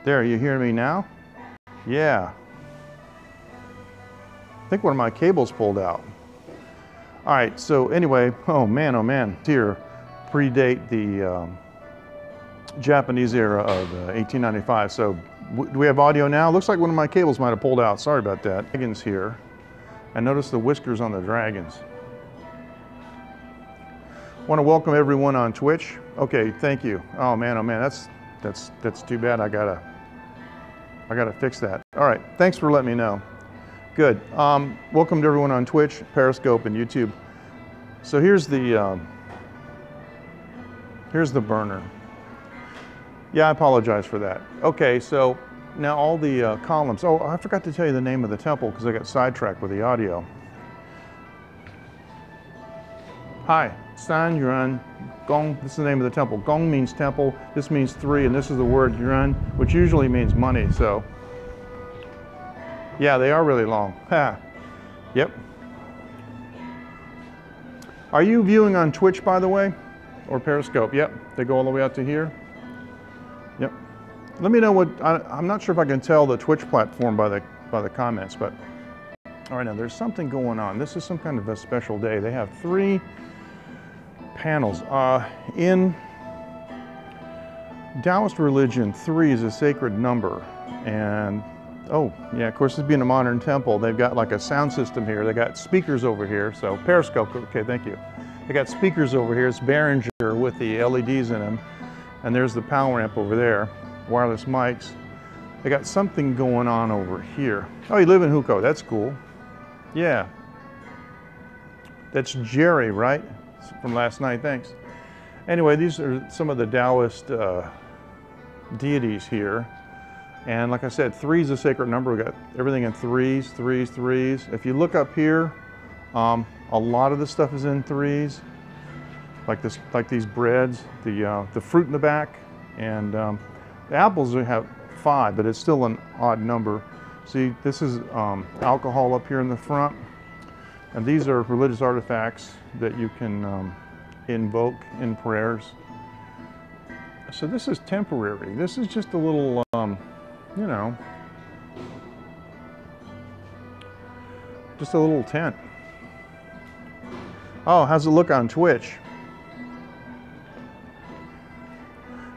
There, you hear me now? Yeah. I think one of my cables pulled out. All right, so anyway, oh man, here predate the Japanese era of 1895. So do we have audio now? Looks like one of my cables might have pulled out. Sorry about that. Dragons here. And notice the whiskers on the dragons. Want to welcome everyone on Twitch. Okay, thank you. Oh man, that's too bad. I gotta fix that. All right, thanks for letting me know. Good. Welcome to everyone on Twitch, Periscope, and YouTube. So here's the burner. Yeah, I apologize for that. Okay, so now all the columns. Oh, I forgot to tell you the name of the temple because I got sidetracked with the audio. Hi, San Yuan Gong. This is the name of the temple. Gong means temple. This means 3, and this is the word yuan, which usually means money. So, yeah, they are really long. Ha. Yep. Are you viewing on Twitch, by the way, or Periscope? Yep. They go all the way out to here. Yep. Let me know what. I'm not sure if I can tell the Twitch platform by the comments, but all right, now there's something going on. This is some kind of a special day. They have 3 panels. In Taoist religion, 3 is a sacred number. And, oh, yeah, of course, this being a modern temple, they've got like a sound system here. They got speakers over here. So Periscope, okay, thank you. They got speakers over here. It's Behringer with the LEDs in them. And there's the power amp over there, wireless mics. They got something going on over here. Oh, you live in Hukou, that's cool. Yeah. That's Jerry, right? From last night, thanks. Anyway, these are some of the Taoist deities here. And like I said, 3 is a sacred number. We got everything in 3s, 3s, 3s. If you look up here, a lot of the stuff is in 3s. Like these breads, the fruit in the back. And the apples have 5, but it's still an odd number. See, this is alcohol up here in the front. And these are religious artifacts that you can invoke in prayers. So this is temporary. This is just a little, you know, just a little tent. Oh, how's it look on Twitch?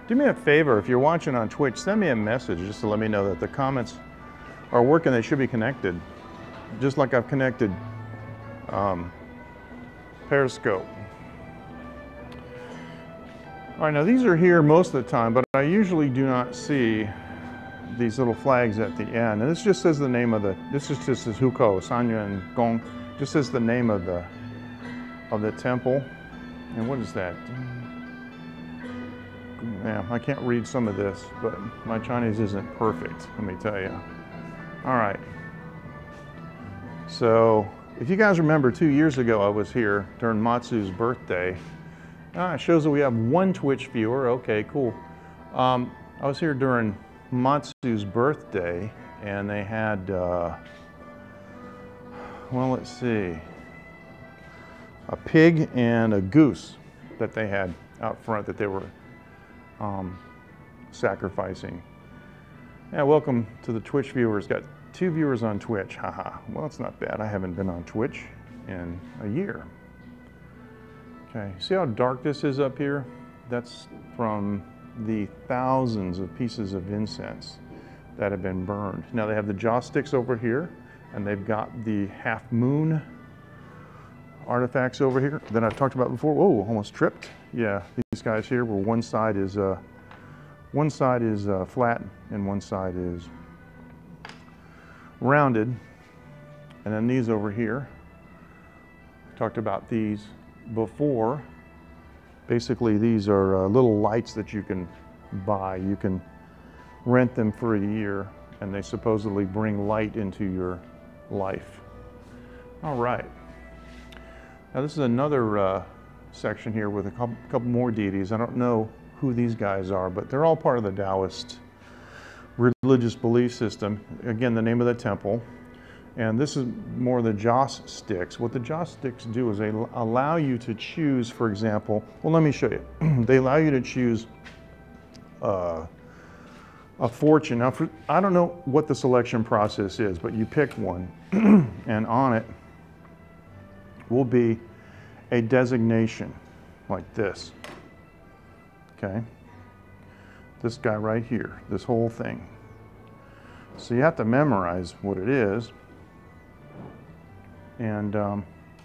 Do me a favor, if you're watching on Twitch, send me a message just to let me know that the comments are working. They should be connected. Just like I've connected Periscope. All right, now these are here most of the time, but I usually do not see these little flags at the end. And this just says the name of this just says Hukou, San Yuan Gong, just says the name of the temple. And what is that? Yeah, I can't read some of this, but my Chinese isn't perfect, let me tell you. All right. So, if you guys remember, 2 years ago I was here during Matsu's birthday. It shows that we have 1 Twitch viewer. Okay, cool. I was here during Matsu's birthday, and they had, well, let's see, a pig and a goose that they had out front that they were sacrificing. Yeah, welcome to the Twitch viewers. Got 2 viewers on Twitch. Haha. Well, it's not bad. I haven't been on Twitch in a year. Okay, see how dark this is up here? That's from the thousands of pieces of incense that have been burned. Now they have the joss sticks over here, and they've got the half moon artifacts over here that I've talked about before. Whoa, almost tripped. Yeah, these guys here, where one side is flat and one side is rounded. And then these over here, talked about these before. Basically, these are little lights that you can buy. You can rent them for a year, and they supposedly bring light into your life. All right. Now this is another section here with a couple more deities. I don't know who these guys are, but they're all part of the Taoist religious belief system. Again, the name of the temple. And this is more the joss sticks. What the joss sticks do is they allow you to choose, for example, well, let me show you. They allow you to choose a fortune. Now, I don't know what the selection process is, but you pick one, and on it will be a designation like this. Okay? This guy right here, this whole thing. So you have to memorize what it is. And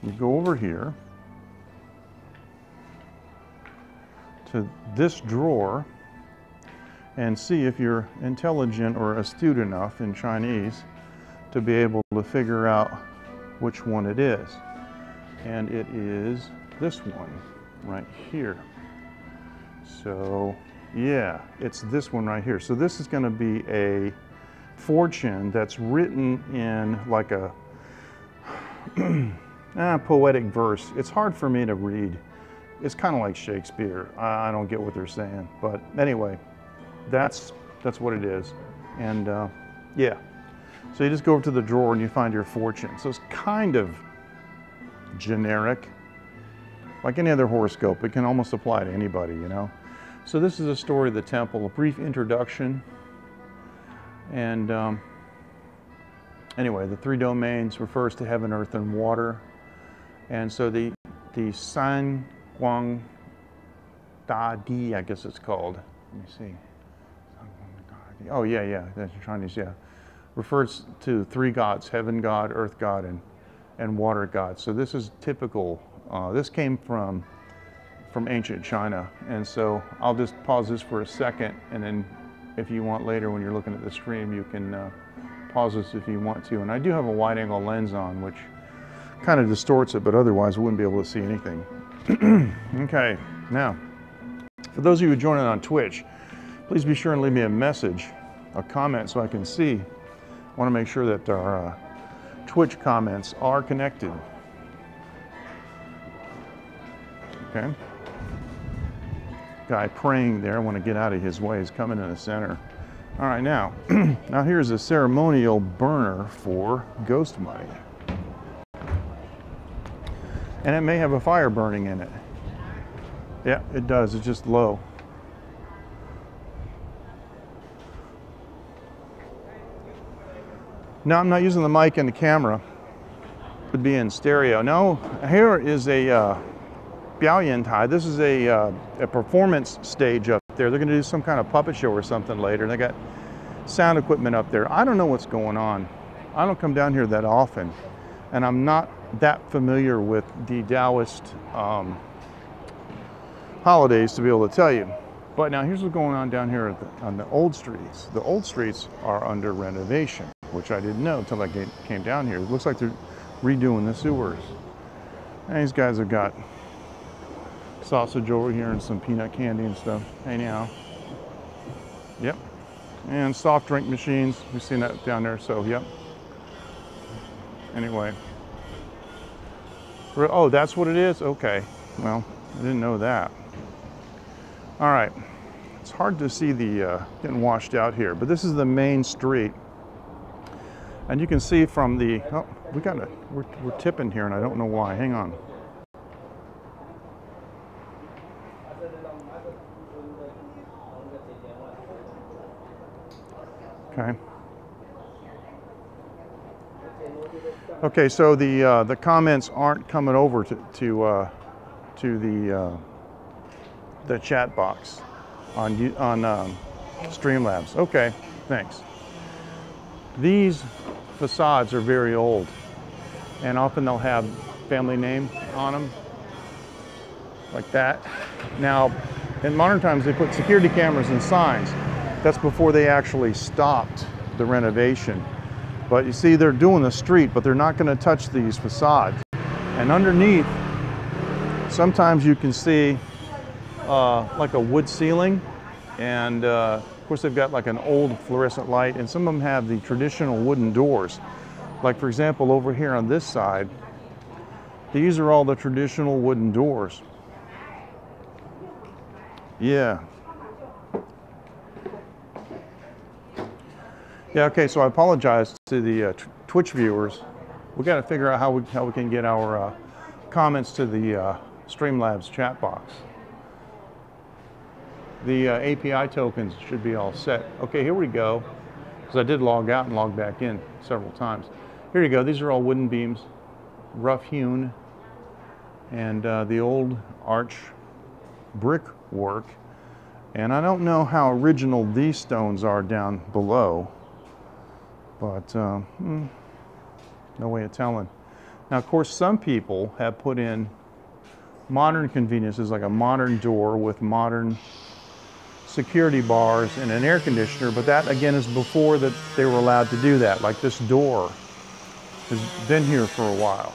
you go over here to this drawer and see if you're intelligent or astute enough in Chinese to be able to figure out which one it is. And it is this one right here. So yeah, it's this one right here. So this is going to be a fortune that's written in like a poetic verse. It's hard for me to read. It's kind of like Shakespeare. I don't get what they're saying, but anyway, that's what it is. And yeah, so you just go over to the drawer and you find your fortune. So it's kind of generic, like any other horoscope. It can almost apply to anybody, you know. So this is a story of the temple, a brief introduction. And anyway, the three domains refers to heaven, earth, and water. And so the San Guang Da Di, I guess it's called. Let me see. Oh yeah, that's Chinese, yeah. Refers to three gods, heaven god, earth god, and water god. So this is typical. This came from ancient China. And so I'll just pause this for a second, and then if you want later when you're looking at the stream, you can pause this if you want to. And I do have a wide angle lens on, which kind of distorts it, but otherwise we wouldn't be able to see anything. Okay, now, for those of you who join it on Twitch, please be sure and leave me a message, a comment, so I can see. I want to make sure that our Twitch comments are connected. Okay. Guy praying there. I want to get out of his way. He's coming in the center. All right, now, now here's a ceremonial burner for ghost money. And it may have a fire burning in it. Yeah, it does. It's just low. Now, I'm not using the mic and the camera. It would be in stereo. No, here is a Biaoyan Tai. This is a performance stage up there. They're going to do some kind of puppet show or something later. They got sound equipment up there. I don't know what's going on. I don't come down here that often, and I'm not that familiar with the Taoist holidays to be able to tell you. But now here's what's going on down here on the old streets. The old streets are under renovation, which I didn't know until I came down here. It looks like they're redoing the sewers. And these guys have got sausage over here and some peanut candy and stuff. Hey now. Yep. And soft drink machines. We've seen that down there, so yep. Anyway. Oh, that's what it is? Okay. Well, I didn't know that. All right. It's hard to see the getting washed out here, but this is the main street. And you can see from the, oh, we're tipping here and I don't know why. Hang on. Okay. Okay, so the comments aren't coming over to the chat box on Streamlabs. Okay, thanks. These facades are very old, and often they'll have family name on them, like that. Now, in modern times, they put security cameras and signs. That's before they actually stopped the renovation. But you see, they're doing the street, but they're not going to touch these facades. And underneath, sometimes you can see like a wood ceiling, and of course they've got like an old fluorescent light, and some of them have the traditional wooden doors. Like for example, over here on this side, these are all the traditional wooden doors. Yeah. Yeah, okay, so I apologize to the Twitch viewers. We got to figure out how we can get our comments to the Streamlabs chat box. The API tokens should be all set. Okay, here we go. Because I did log out and log back in several times. Here you go. These are all wooden beams, rough hewn, and the old arch brickwork. And I don't know how original these stones are down below, but no way of telling. Now, of course, some people have put in modern conveniences like a modern door with modern security bars and an air conditioner, but that again is before that they were allowed to do that. Like this door has been here for a while.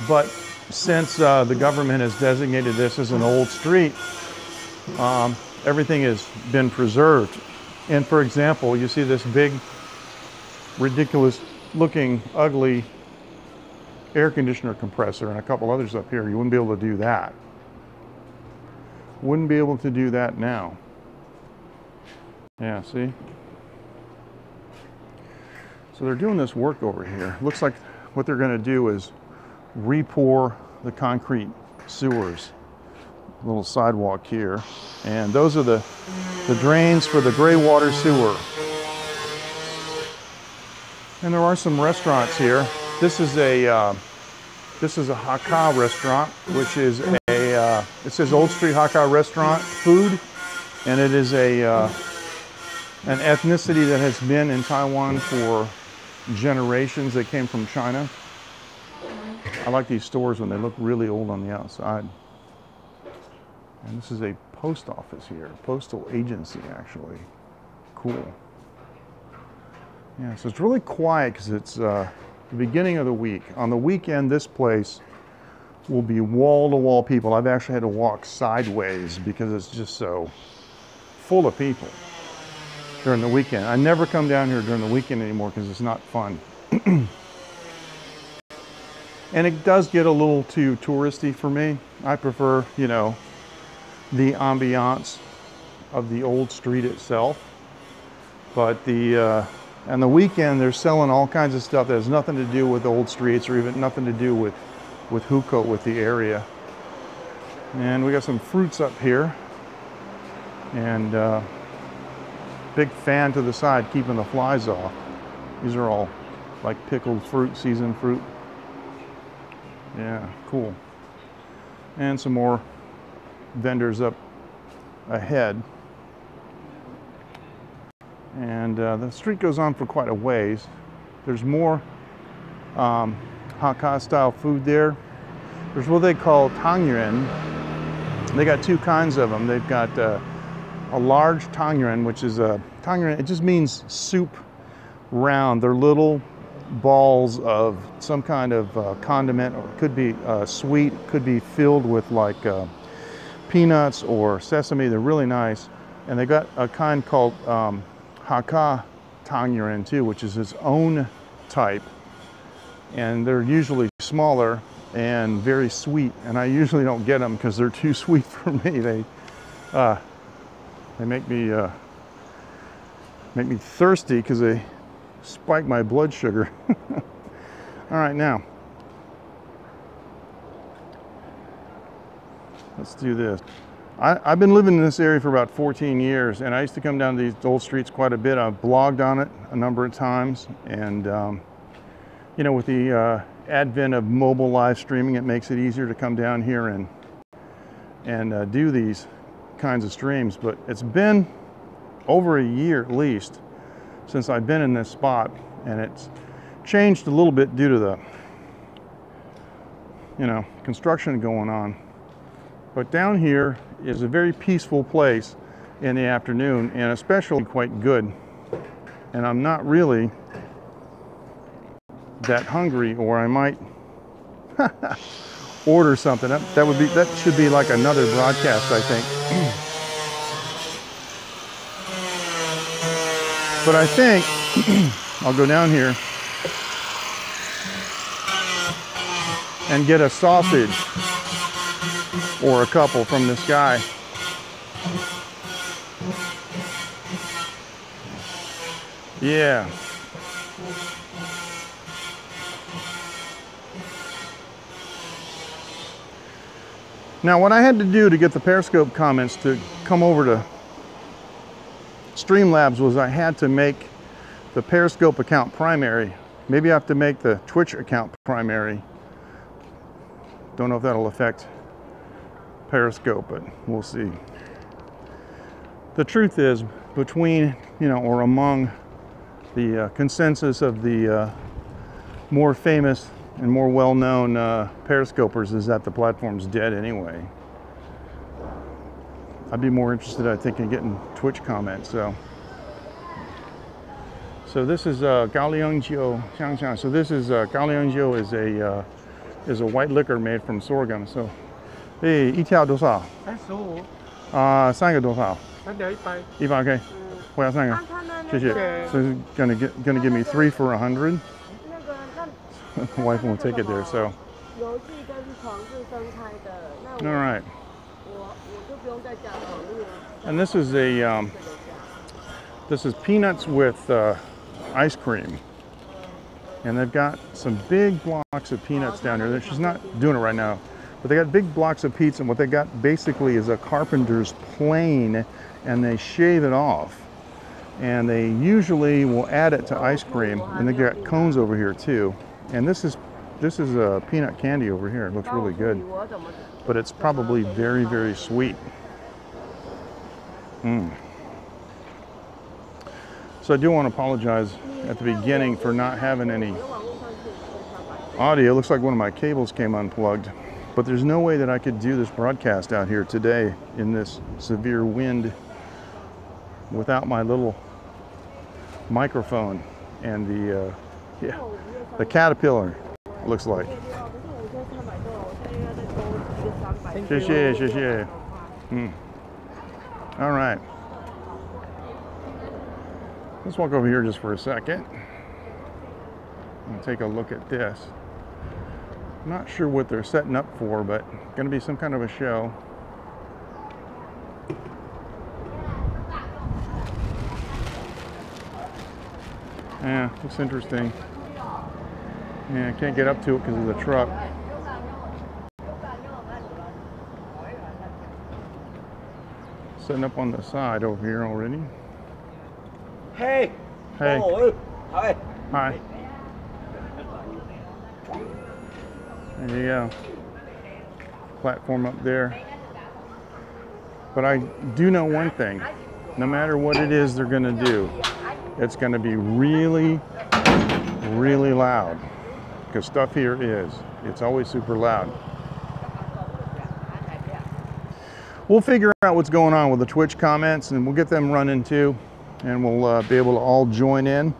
But since the government has designated this as an old street, everything has been preserved. And for example, you see this big, ridiculous looking, ugly air conditioner compressor and a couple others up here. You wouldn't be able to do that. Wouldn't be able to do that now. Yeah, see? So they're doing this work over here. Looks like what they're going to do is re-pour the concrete sewers. A little sidewalk here. And those are the drains for the gray water sewer. And there are some restaurants here. This is a Hukou restaurant, which is it says Old Street Hukou Restaurant Food, and it is an ethnicity that has been in Taiwan for generations. They came from China. I like these stores when they look really old on the outside. And this is a post office here, postal agency actually. Cool. Yeah, so it's really quiet because it's the beginning of the week. On the weekend, this place will be wall-to-wall people. I've actually had to walk sideways because it's just so full of people during the weekend. I never come down here during the weekend anymore because it's not fun. And it does get a little too touristy for me. I prefer, you know, the ambiance of the old street itself. But on the weekend, they're selling all kinds of stuff that has nothing to do with old streets or even nothing to do with Hukou, with the area. And we got some fruits up here. And big fan to the side, keeping the flies off. These are all like pickled fruit, seasoned fruit. Yeah, cool. And some more vendors up ahead. And the street goes on for quite a ways. There's more Hakka style food there. There's what they call tangyuan. They got two kinds of them. They've got a large tangyuan, which is a tangyuan. It just means soup round. They're little balls of some kind of condiment, or it could be sweet, could be filled with like peanuts or sesame. They're really nice. And they got a kind called Hakka tangyuan too, which is its own type. And they're usually smaller and very sweet. And I usually don't get them because they're too sweet for me. They make me thirsty because they spike my blood sugar. All right, now let's do this. I've been living in this area for about 14 years, and I used to come down to these old streets quite a bit. I've blogged on it a number of times, and you know, with the advent of mobile live streaming, it makes it easier to come down here and do these kinds of streams. But it's been over a year at least since I've been in this spot, and it's changed a little bit due to the, you know, construction going on. But down here is a very peaceful place in the afternoon, and especially quite good. And I'm not really that hungry, or I might order something. That should be like another broadcast, I think. But I think I'll go down here and get a sausage or a couple from this guy. Yeah. Now, what I had to do to get the Periscope comments to come over to Streamlabs was I had to make the Periscope account primary. Maybe I have to make the Twitch account primary. Don't know if that'll affect Periscope, but we'll see. The truth is, between, or among the consensus of the more famous and more well-known Periscopers is that the platform's dead anyway. I'd be more interested, I think, in getting Twitch comments. So this is Gaoliangjiu Xiangxiang. So this is Gaoliangjiu is a white liquor made from sorghum. So, 一条多少？35。三个多少？3条100。100 OK。我要3个。谢谢。So it's gonna give me 3 for 100. My wife won't take it there, so. All right. And this is this is peanuts with ice cream. And they've got some big blocks of peanuts down here. She's not doing it right now, but they got big blocks of pizza, and what they got basically is a carpenter's plane, and they shave it off. And they usually will add it to ice cream, and they got cones over here too. And this is peanut candy over here. It looks really good, but it's probably very, very sweet. So I do want to apologize at the beginning for not having any audio. It looks like one of my cables came unplugged, but there's no way that I could do this broadcast out here today in this severe wind without my little microphone and the caterpillar, it looks like. 谢谢谢谢. All right. Let's walk over here just for a second and take a look at this. I'm not sure what they're setting up for, but going to be some kind of a show. Yeah, looks interesting. Yeah, I can't get up to it because of the truck. Setting up on the side over here already. Hey! Hey. Oh, hi. Hi. There you go. Platform up there. But I do know one thing. No matter what it is they're going to do, it's going to be really, really loud. Because stuff here it's always super loud. We'll figure out what's going on with the Twitch comments, and we'll get them running too, and we'll be able to all join in.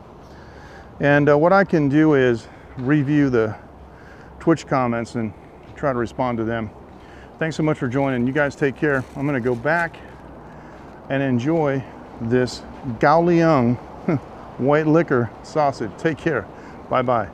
And what I can do is review the Twitch comments and try to respond to them. Thanks so much for joining. You guys take care. I'm going to go back and enjoy this Gaoliang white liquor sausage. Take care. Bye-bye.